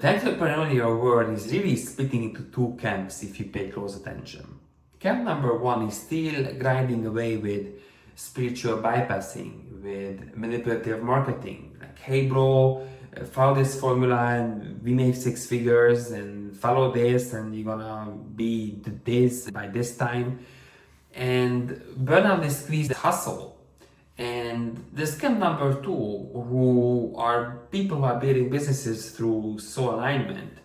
The entrepreneurial world is really splitting into two camps if you pay close attention. Camp number one is still grinding away with spiritual bypassing, with manipulative marketing. Like, hey bro, follow this formula and we make six figures and follow this and you're gonna be this by this time. And burnout is squeezed hustle. And there's camp number two, who are people who are building businesses through soul alignment,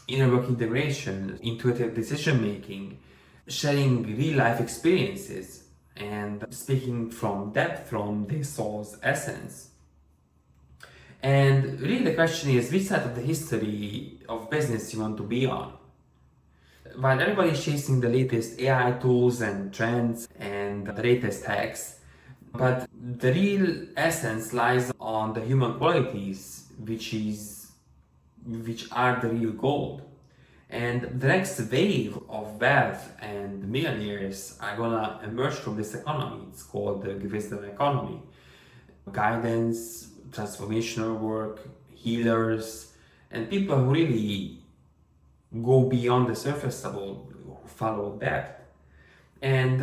inner work integration, intuitive decision making, sharing real life experiences, and speaking from depth, from their soul's essence. And really, the question is, which side of the history of business you want to be on? While everybody's chasing the latest AI tools and trends and the latest hacks, but the real essence lies on the human qualities, which are the real gold. And the next wave of wealth and millionaires are gonna emerge from this economy. It's called the wisdom economy. Guidance, transformational work, healers, and people who really go beyond the surface level, who follow depth. And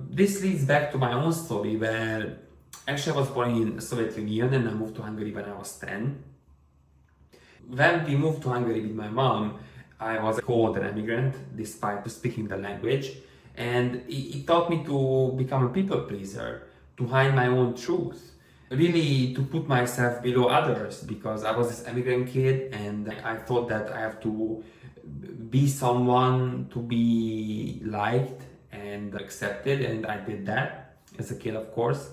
this leads back to my own story, where actually I was born in the Soviet Union and I moved to Hungary when I was 10. When we moved to Hungary with my mom, I was called an immigrant despite speaking the language, and it taught me to become a people pleaser, to hide my own truth, really to put myself below others, because I was this immigrant kid and I thought that I have to be someone to be liked and accepted, and I did that as a kid, of course.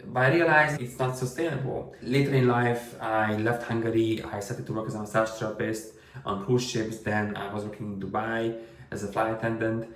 But I realized it's not sustainable. Later in life, I left Hungary. I started to work as a massage therapist on cruise ships. Then I was working in Dubai as a flight attendant.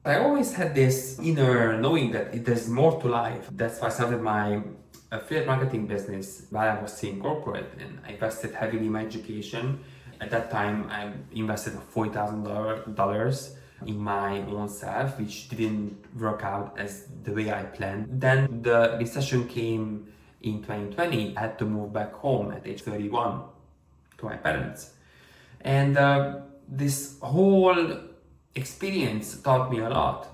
I always had this inner knowing that there's more to life. That's why I started my affiliate marketing business while I was still in corporate, and I invested heavily in my education. At that time, I invested $40,000 in my own self, which didn't work out as the way I planned. Then the recession came in 2020. I had to move back home at age 31 to my parents. And this whole experience taught me a lot.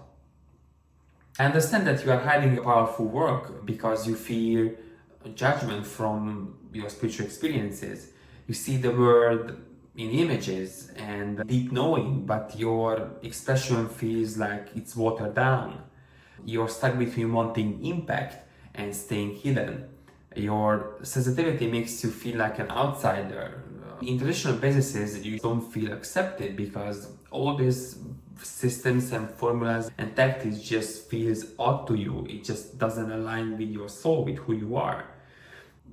I understand that you are hiding powerful work because you fear judgment from your spiritual experiences. You see the world in images and deep knowing, but your expression feels like it's watered down. You're stuck between wanting impact and staying hidden. Your sensitivity makes you feel like an outsider. In traditional businesses, you don't feel accepted because all these systems and formulas and tactics just feels odd to you. It just doesn't align with your soul, with who you are.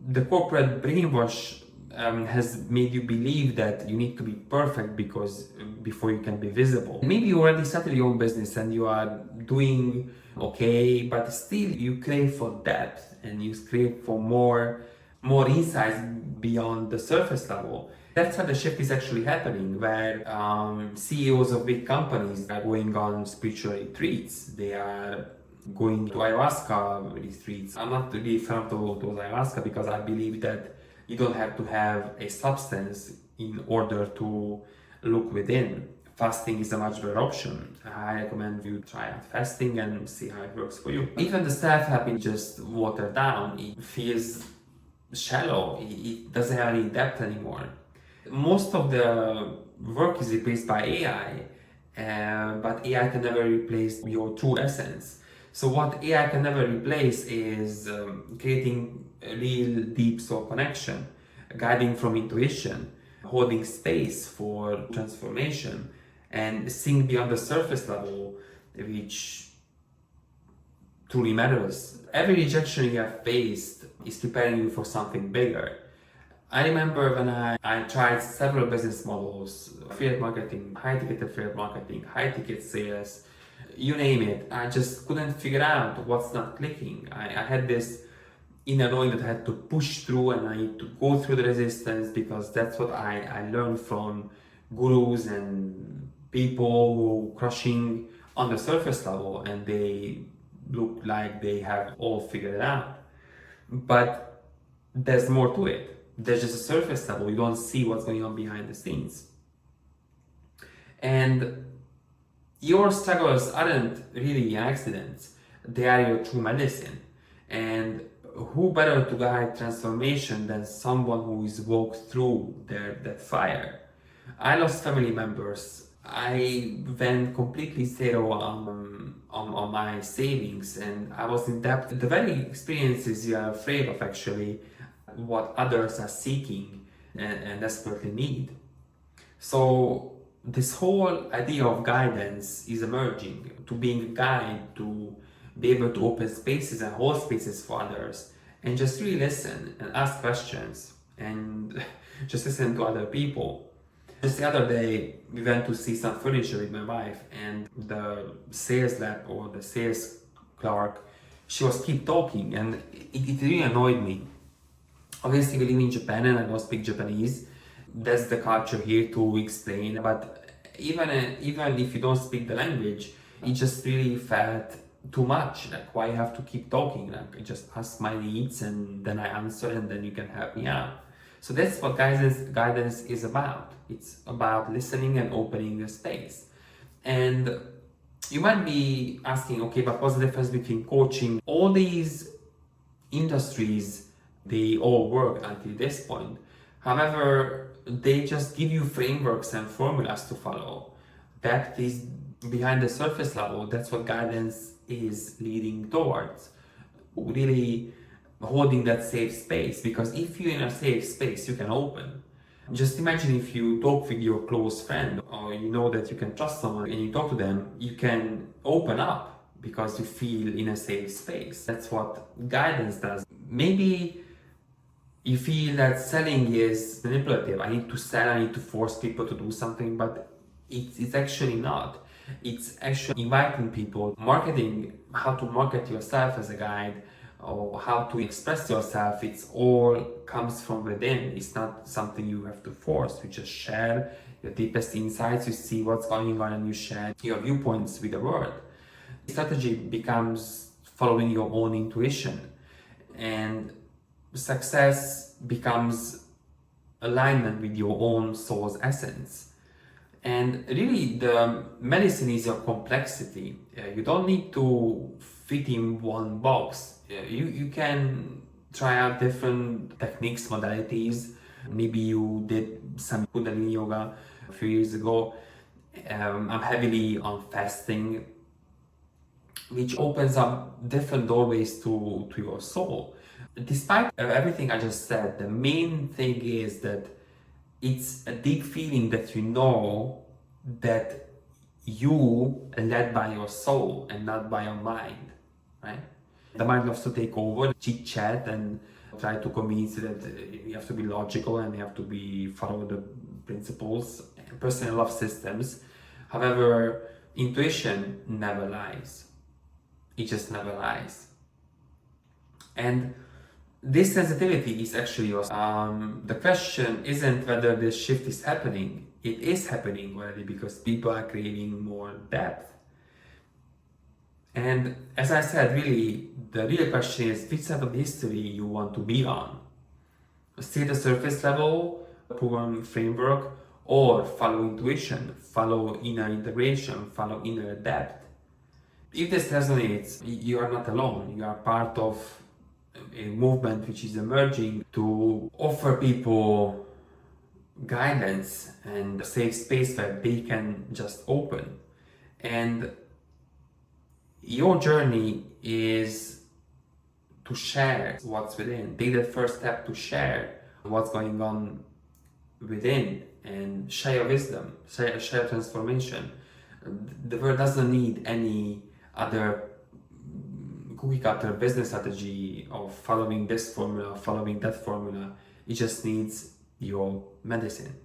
The corporate brainwash has made you believe that you need to be perfect before you can be visible. Maybe you already started your own business and you are doing okay, but still you crave for depth and you crave for more insights beyond the surface level. That's how the shift is actually happening, where CEOs of big companies are going on spiritual retreats. They are going to ayahuasca retreats. I'm not really a fan of those ayahuasca because I believe that you don't have to have a substance in order to look within. Fasting is a much better option. I recommend you try out fasting and see how it works for you. Even the self-help is just watered down. It feels shallow. It doesn't have any depth anymore. Most of the work is replaced by AI, but AI can never replace your true essence. So what AI can never replace is creating a real deep soul connection, guiding from intuition, holding space for transformation, and seeing beyond the surface level, which truly matters. Every rejection you have faced is preparing you for something bigger. I remember when I tried several business models, affiliate marketing, high-ticket affiliate marketing, high-ticket sales, you name it. I just couldn't figure out what's not clicking. I had this inner knowing that I had to push through and I need to go through the resistance, because that's what I learned from gurus and people who crushing on the surface level and they look like they have all figured it out. But there's more to it. There's just a surface level. You don't see what's going on behind the scenes. And your struggles aren't really accidents. They are your true medicine. And who better to guide transformation than someone who is walked through that fire? I lost family members. I went completely zero on my savings, and I was in debt. The very experiences you are afraid of, actually, what others are seeking and desperately need. So this whole idea of guidance is emerging, to being a guide, to be able to open spaces and hold spaces for others, and just really listen and ask questions and just listen to other people. Just the other day, we went to see some furniture with my wife, and the sales rep or the sales clerk, she was keep talking, and it really annoyed me. Obviously, we live in Japan and I don't speak Japanese. That's the culture here to explain. But even if you don't speak the language, it just really felt too much. Like, why you have to keep talking? Like, I just ask my needs and then I answer, and then you can help me out. So that's what guidance is about. It's about listening and opening the space. And you might be asking, okay, but what's the difference between coaching? All these industries, they all work until this point. However, they just give you frameworks and formulas to follow. That is behind the surface level. That's what guidance is leading towards. Really holding that safe space, because if you're in a safe space, you can open. Just imagine if you talk with your close friend, or you know that you can trust someone and you talk to them, you can open up because you feel in a safe space. That's what guidance does. Maybe you feel that selling is manipulative. I need to sell, I need to force people to do something, but it's actually not. It's actually inviting people, marketing, how to market yourself as a guide, or how to express yourself. It's all comes from within. It's not something you have to force. You just share your deepest insights, you see what's going on, and you share your viewpoints with the world. Strategy becomes following your own intuition, and success becomes alignment with your own soul's essence. And really, the medicine is your complexity. You don't need to fit in one box. You can try out different techniques, modalities. Maybe you did some Kundalini yoga a few years ago. I'm heavily on fasting, which opens up different doorways to your soul. Despite everything I just said, the main thing is that it's a deep feeling that you know that you are led by your soul and not by your mind, right? The mind loves to take over, chit chat, and try to convince you that you have to be logical and you have to follow the principles. Personally, love systems. However, intuition never lies. It just never lies. And this sensitivity is actually yours. The question isn't whether this shift is happening. It is happening already, because people are craving more depth. And as I said, really, the real question is which side of history you want to be on. Stay the surface level, proven framework, or follow intuition, follow inner integration, follow inner depth. If this resonates, you are not alone. You are part of a movement which is emerging to offer people guidance and a safe space where they can just open. And your journey is to share what's within. Take that first step to share what's going on within and share your wisdom, share transformation. The world doesn't need any other cookie cutter business strategy of following this formula, following that formula. It just needs your medicine.